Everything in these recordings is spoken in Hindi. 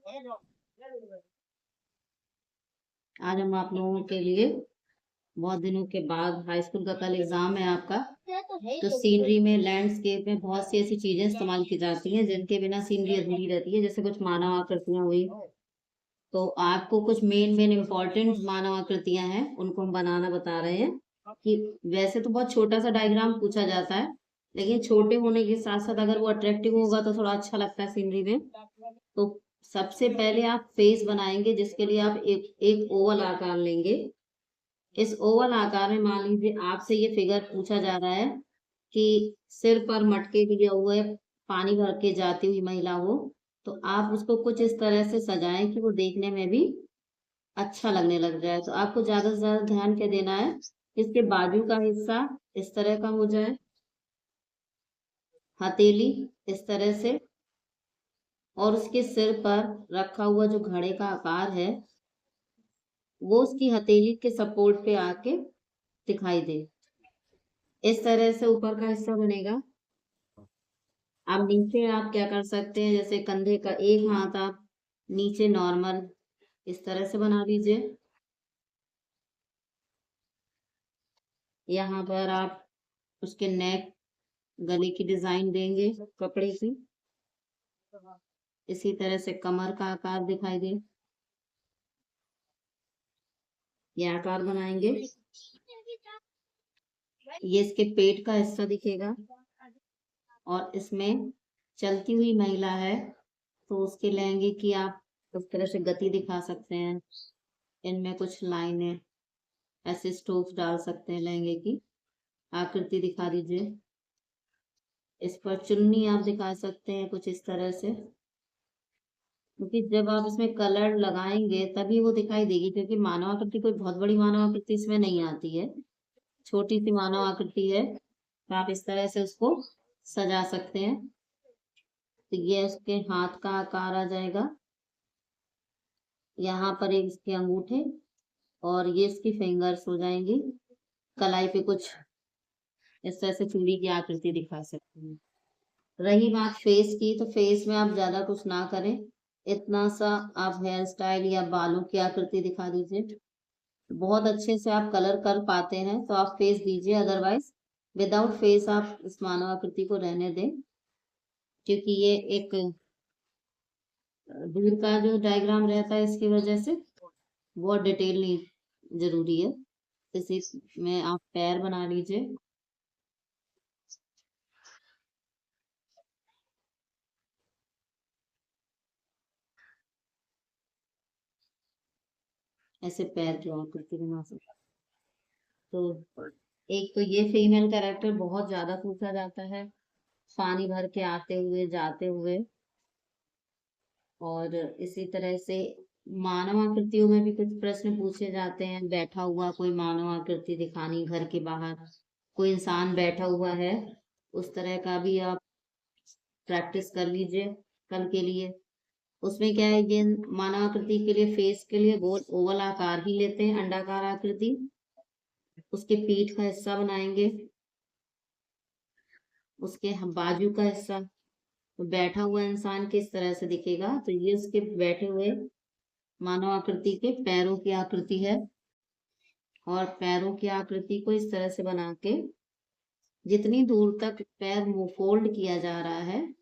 आज हम आप लोगों के लिए बहुत दिनों के बाद, हाई स्कूल का कल एग्जाम है आपका, तो सीनरी में, लैंडस्केप में बहुत सी ऐसी चीजें इस्तेमाल की जाती हैं जिनके बिना सीनरी अधूरी रहती है। जैसे कुछ मानव आकृतियां हुई, तो आपको कुछ मेन मेन इम्पोर्टेंट मानव आकृतियां हैं, उनको हम बनाना बता रहे हैं। कि वैसे तो बहुत छोटा सा डायग्राम पूछा जाता है, लेकिन छोटे होने के साथ साथ अगर वो अट्रैक्टिव होगा तो थोड़ा अच्छा लगता है सीनरी में। तो सबसे पहले आप फेस बनाएंगे, जिसके लिए आप एक ओवल आकार लेंगे। इस ओवल आकार में मान लीजिए आपसे ये फिगर पूछा जा रहा है कि सिर पर मटके लिए हुए पानी भर के जाती हुई महिला हो, तो आप उसको कुछ इस तरह से सजाएं कि वो देखने में भी अच्छा लगने लग जाए। तो आपको ज्यादा से ज्यादा ध्यान क्या देना है, इसके बाजू का हिस्सा इस तरह का हो जाए, हथेली इस तरह से, और उसके सिर पर रखा हुआ जो घड़े का आकार है वो उसकी हथेली के सपोर्ट पे आके दिखाई दे। इस तरह से ऊपर का हिस्सा बनेगा। अब नीचे आप क्या कर सकते हैं, जैसे कंधे का एक हाथ आप नीचे नॉर्मल इस तरह से बना दीजिए। यहाँ पर आप उसके नेक, गले की डिजाइन देंगे कपड़े की। इसी तरह से कमर का आकार दिखाई दे, ये आकार बनाएंगे। ये इसके पेट का हिस्सा दिखेगा, और इसमें चलती हुई महिला है तो उसके लहंगे की आप इस तरह से गति दिखा सकते हैं। इनमें कुछ लाइनें ऐसे स्ट्रोक्स डाल सकते हैं, लहंगे की आकृति दिखा दीजिए। इस पर चुन्नी आप दिखा सकते हैं कुछ इस तरह से, क्योंकि जब आप इसमें कलर लगाएंगे तभी वो दिखाई देगी, क्योंकि मानव आकृति कोई बहुत बड़ी मानव आकृति इसमें नहीं आती है, छोटी सी मानव आकृति है। तो आप इस तरह से उसको सजा सकते हैं। तो ये उसके हाथ का आकार आ जाएगा, यहाँ पर एक इसके अंगूठे, और ये इसकी फिंगर्स हो जाएंगी। कलाई पे कुछ इस तरह से चूड़ी की आकृति दिखा सकते हैं। रही बात फेस की, तो फेस में आप ज्यादा कुछ ना करें, इतना सा आप हेयर स्टाइल या बालों की आकृति दिखा दीजिए। बहुत अच्छे से आप कलर कर पाते हैं तो आप फेस दीजिए, अदरवाइज विदाउट फेस आप इस मानव आकृति को रहने दें, क्योंकि ये एक दूर का जो डायग्राम रहता है, इसकी वजह से बहुत डिटेल नहीं जरूरी है। इसी में आप पैर बना लीजिए। ऐसे पैर की आकृति बना सकते। तो एक तो ये फीमेल कैरेक्टर बहुत ज्यादा पूछा जाता है, पानी भर के आते हुए जाते हुए। और इसी तरह से मानव आकृतियों में भी कुछ प्रश्न पूछे जाते हैं। बैठा हुआ कोई मानव आकृति दिखानी, घर के बाहर कोई इंसान बैठा हुआ है, उस तरह का भी आप प्रैक्टिस कर लीजिए कल के लिए। उसमें क्या है, ये मानव आकृति के लिए, फेस के लिए गोल ओवल आकार ही लेते हैं, अंडाकार आकृति। उसके पीठ का हिस्सा बनाएंगे, उसके बाजू का हिस्सा, तो बैठा हुआ इंसान किस तरह से दिखेगा, तो ये उसके बैठे हुए मानव आकृति के पैरों की आकृति है। और पैरों की आकृति को इस तरह से बना के जितनी दूर तक पैर फोल्ड किया जा रहा है,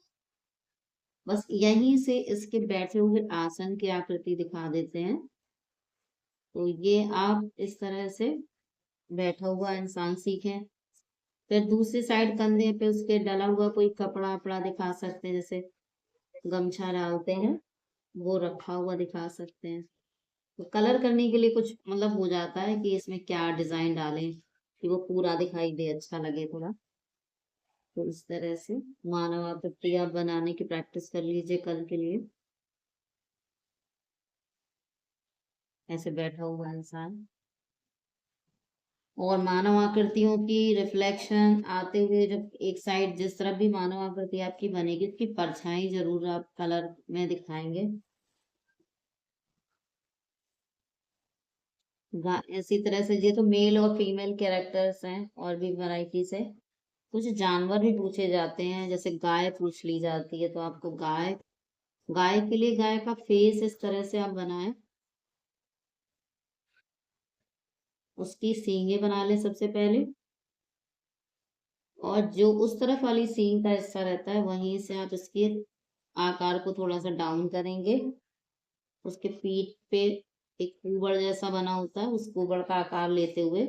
बस यहीं से इसके बैठे हुए आसन की आकृति दिखा देते हैं। तो ये आप इस तरह से बैठा हुआ इंसान सीखें। फिर दूसरी साइड कंधे पे उसके डला हुआ कोई कपड़ा वपड़ा दिखा सकते हैं, जैसे गमछा डालते हैं वो रखा हुआ दिखा सकते हैं। तो कलर करने के लिए कुछ मतलब हो जाता है कि इसमें क्या डिजाइन डालें कि वो पूरा दिखाई दे, अच्छा लगे थोड़ा। तो इस तरह से मानव आकृति आप बनाने की प्रैक्टिस कर लीजिए कल के लिए। ऐसे बैठा हुआ इंसान, और मानव आकृतियों की रिफ्लेक्शन आते हुए जब एक साइड जिस तरफ भी मानव आकृति आपकी बनेगी, उसकी परछाई जरूर आप कलर में दिखाएंगे। इसी तरह से ये तो मेल और फीमेल कैरेक्टर्स हैं, और भी वैरायटीज है। कुछ जानवर भी पूछे जाते हैं, जैसे गाय पूछ ली जाती है, तो आपको गाय गाय के लिए गाय का फेस इस तरह से आप बनाएं, उसकी सींगे बना लें सबसे पहले, और जो उस तरफ वाली सींग का हिस्सा रहता है वहीं से आप इसके आकार को थोड़ा सा डाउन करेंगे। उसके पीठ पे एक कुबड़ जैसा बना होता है, उस कुबड़ का आकार लेते हुए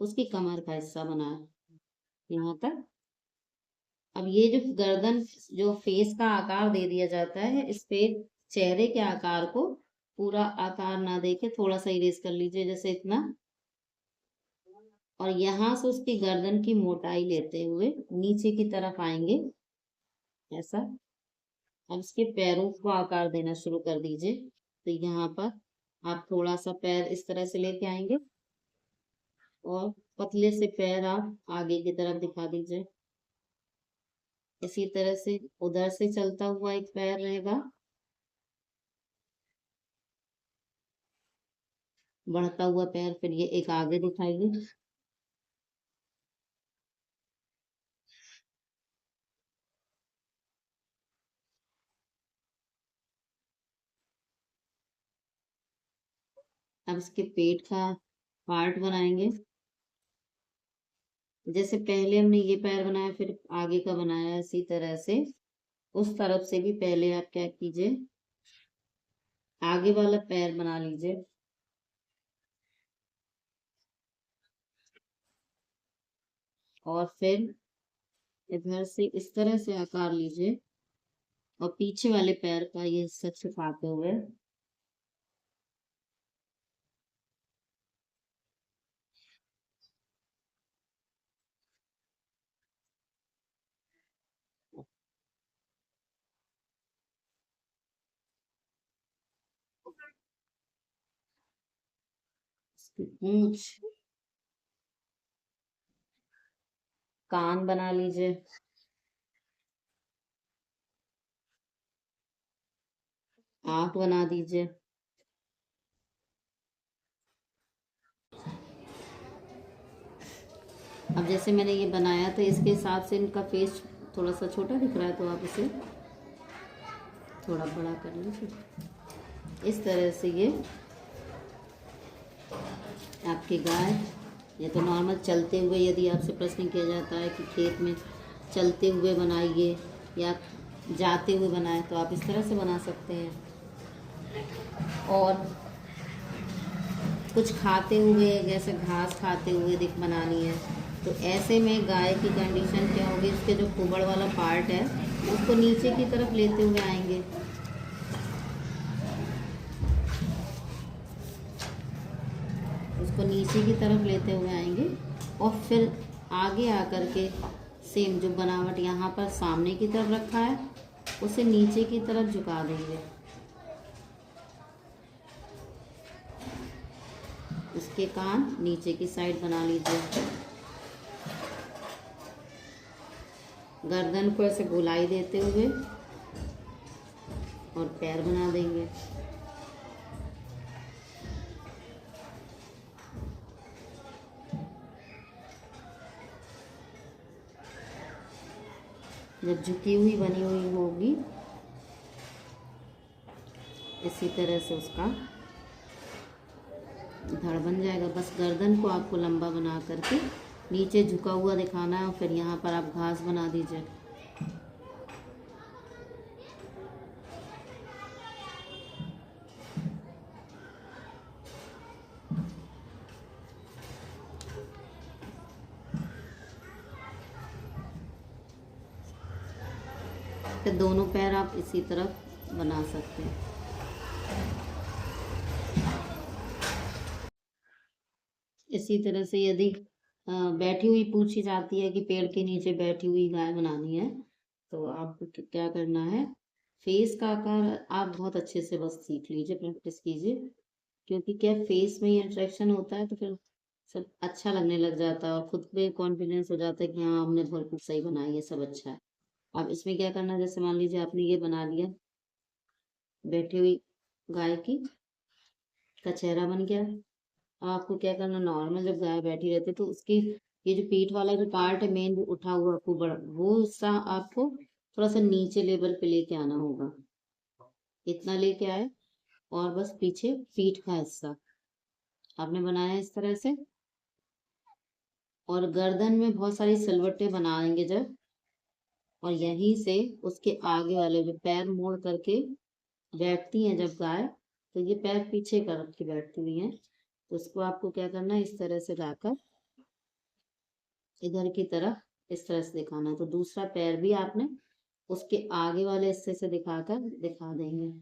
उसकी कमर का हिस्सा बनाए यहाँ तक। अब ये जो गर्दन, जो फेस का आकार दे दिया जाता है, इस पे चेहरे के आकार को पूरा आकार ना देके थोड़ा सा इरेज कर लीजिए, जैसे इतना। और यहाँ से उसकी गर्दन की मोटाई लेते हुए नीचे की तरफ आएंगे ऐसा। अब इसके पैरों को आकार देना शुरू कर दीजिए। तो यहाँ पर आप थोड़ा सा पैर इस तरह से लेके आएंगे और पतले से पैर आप आगे की तरफ दिखा दीजिए। इसी तरह से उधर से चलता हुआ एक पैर रहेगा, बढ़ता हुआ पैर, फिर ये एक आगे दिखाइए। अब इसके पेट का पार्ट बनाएंगे। जैसे पहले हमने ये पैर बनाया फिर आगे का बनाया, इसी तरह से उस तरफ से भी पहले आप क्या कीजिए, आगे वाला पैर बना लीजिए। और फिर इधर से इस तरह से आकार लीजिए और पीछे वाले पैर का ये हिस्सा छुपाते हुए इसकी पूंछ, कान बना लीजिए, आंख बना दीजिए। अब जैसे मैंने ये बनाया तो इसके हिसाब से इनका फेस थोड़ा सा छोटा दिख रहा है, तो आप इसे थोड़ा बड़ा कर लीजिए। इस तरह से ये आपकी गाय, ये तो नॉर्मल चलते हुए, यदि आपसे प्रश्न किया जाता है कि खेत में चलते हुए बनाइए या जाते हुए बनाए, तो आप इस तरह से बना सकते हैं। और कुछ खाते हुए, जैसे घास खाते हुए दिख बनानी है, तो ऐसे में गाय की कंडीशन क्या होगी, इसके जो कुबड़ वाला पार्ट है उसको नीचे की तरफ लेते हुए आएंगे। उसको नीचे की तरफ लेते हुए आएंगे और फिर आगे आकर के सेम जो बनावट यहाँ पर सामने की तरफ रखा है उसे नीचे की तरफ झुका देंगे। इसके कान नीचे की साइड बना लीजिए। गर्दन को ऐसे गोलाई देते हुए और पैर बना देंगे। जब झुकी हुई बनी हुई होगी, इसी तरह से उसका धड़ बन जाएगा। बस गर्दन को आपको लंबा बना करके नीचे झुका हुआ दिखाना है और फिर यहाँ पर आप घास बना दीजिए। फिर दोनों पैर आप इसी तरफ बना सकते हैं। इसी तरह से यदि बैठी हुई पूछी जाती है कि पेड़ के नीचे बैठी हुई गाय बनानी है, तो आपको क्या करना है, फेस का आकार आप बहुत अच्छे से बस सीख लीजिए, प्रैक्टिस कीजिए। क्योंकि क्या फेस में ही अट्रैक्शन होता है, तो फिर सब अच्छा लगने लग जाता है और खुद पे कॉन्फिडेंस हो जाता है कि हाँ हमने बहुत सही बनाई है, सब अच्छा है। अब इसमें क्या करना है, जैसे मान लीजिए आपने ये बना लिया, बैठी हुई गाय की का चेहरा बन गया। आपको क्या करना, नॉर्मल जब गाय बैठी रहती है तो उसकी ये जो पीठ वाला जो पार्ट है मेन, जो उठा हुआ कुबड़, वो हिस्सा आपको थोड़ा सा नीचे लेवल पे लेके आना होगा। इतना लेके आए और बस पीछे पीठ का हिस्सा आपने बनाया इस तरह से। और गर्दन में बहुत सारी सिलवटें बनाएंगे जब, और यहीं से उसके आगे वाले जो पैर मोड़ करके बैठती हैं जब गाय, तो ये पैर पीछे कर के बैठती हुई हैं, तो उसको आपको क्या करना है, इस तरह से लाकर इधर की तरफ इस तरह से दिखाना है। तो दूसरा पैर भी आपने उसके आगे वाले हिस्से से दिखाकर दिखा देंगे।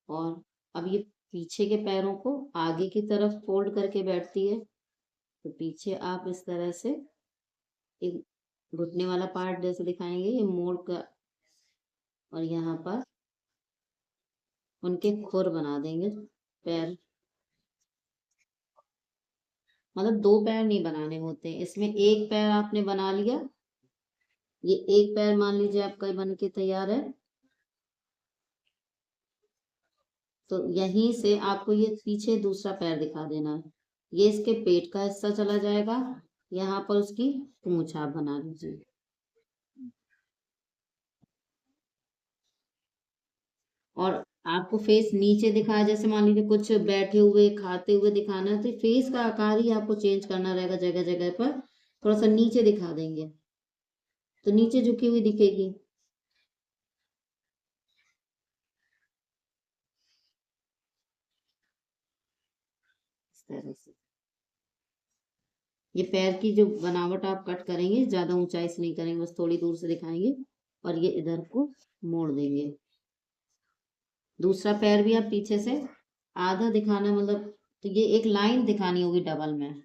और अब ये पीछे के पैरों को आगे की तरफ फोल्ड करके बैठती है, तो पीछे आप इस तरह से एक घुटने वाला पार्ट जैसे दिखाएंगे, ये मोड़ का, और यहाँ पर उनके खुर बना देंगे पैर। मतलब 2 पैर नहीं बनाने होते, इसमें एक पैर आपने बना लिया, ये एक पैर मान लीजिए आपका बन के तैयार है। तो यहीं से आपको ये पीछे दूसरा पैर दिखा देना है, ये इसके पेट का हिस्सा चला जाएगा, यहाँ पर उसकी पूंछ आप बना लीजिए। और आपको फेस नीचे दिखाया, जैसे मान लीजिए कुछ बैठे हुए खाते हुए दिखाना है, तो फेस का आकार ही आपको चेंज करना रहेगा, जगह जगह पर थोड़ा सा नीचे दिखा देंगे, तो नीचे झुकी हुई दिखेगी। इस तरह से ये पैर की जो बनावट आप कट करेंगे, ज्यादा ऊंचाई से नहीं करेंगे, बस थोड़ी दूर से दिखाएंगे, और ये इधर को मोड़ देंगे। दूसरा पैर भी आप पीछे से आधा दिखाना, मतलब तो ये एक लाइन दिखानी होगी डबल में।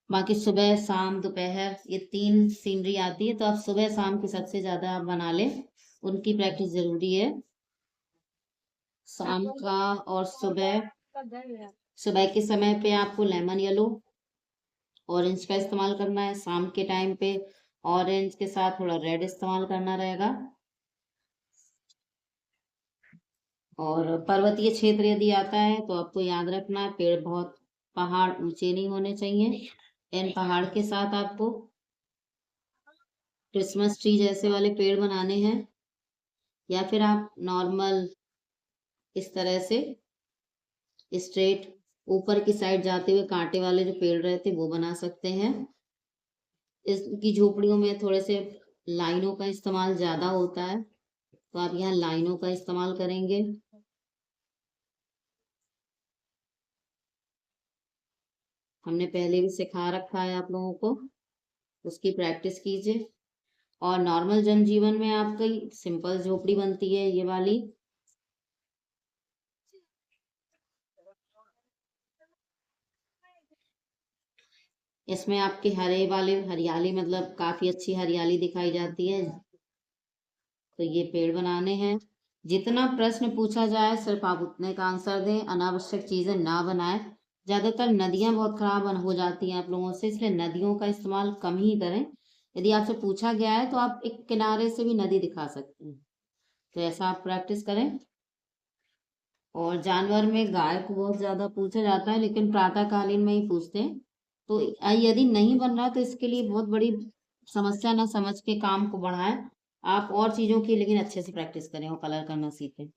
बाकी सुबह शाम दोपहर ये 3 सीनरी आती है, तो आप सुबह शाम की सबसे ज्यादा आप बना लें, उनकी प्रैक्टिस जरूरी है। शाम का और सुबह, सुबह के समय पे आपको लेमन येलो ऑरेंज का इस्तेमाल करना है, शाम के टाइम पे ऑरेंज के साथ थोड़ा रेड इस्तेमाल करना रहेगा। और पर्वतीय क्षेत्र यदि आता है तो आपको याद रखना है, पेड़ बहुत पहाड़ ऊंचे नहीं होने चाहिए, इन पहाड़ के साथ आपको क्रिसमस ट्री जैसे वाले पेड़ बनाने हैं, या फिर आप नॉर्मल इस तरह से स्ट्रेट ऊपर की साइड जाते हुए कांटे वाले जो पेड़ रहते वो बना सकते हैं। इसकी झोपड़ियों में थोड़े से लाइनों का इस्तेमाल ज्यादा होता है, तो आप यहाँ लाइनों का इस्तेमाल करेंगे। हमने पहले भी सिखा रखा है आप लोगों को, उसकी प्रैक्टिस कीजिए। और नॉर्मल जनजीवन में आपकी सिंपल झोपड़ी बनती है ये वाली। इसमें आपके हरे वाले हरियाली, मतलब काफी अच्छी हरियाली दिखाई जाती है। तो ये पेड़ बनाने हैं, जितना प्रश्न पूछा जाए सिर्फ आप उतने का आंसर दें, अनावश्यक चीजें ना बनाएं। ज्यादातर नदियां बहुत खराब हो जाती हैं आप लोगों से, इसलिए नदियों का इस्तेमाल कम ही करें। यदि आपसे पूछा गया है तो आप एक किनारे से भी नदी दिखा सकते हैं, तो ऐसा आप प्रैक्टिस करें। और जानवर में गाय को बहुत ज्यादा पूछा जाता है, लेकिन प्रातःकालीन में ही पूछते हैं। तो यदि नहीं बन रहा तो इसके लिए बहुत बड़ी समस्या ना समझ के काम को बढ़ाएं। आप और चीजों की लेकिन अच्छे से प्रैक्टिस करें और कलर करना सीखें।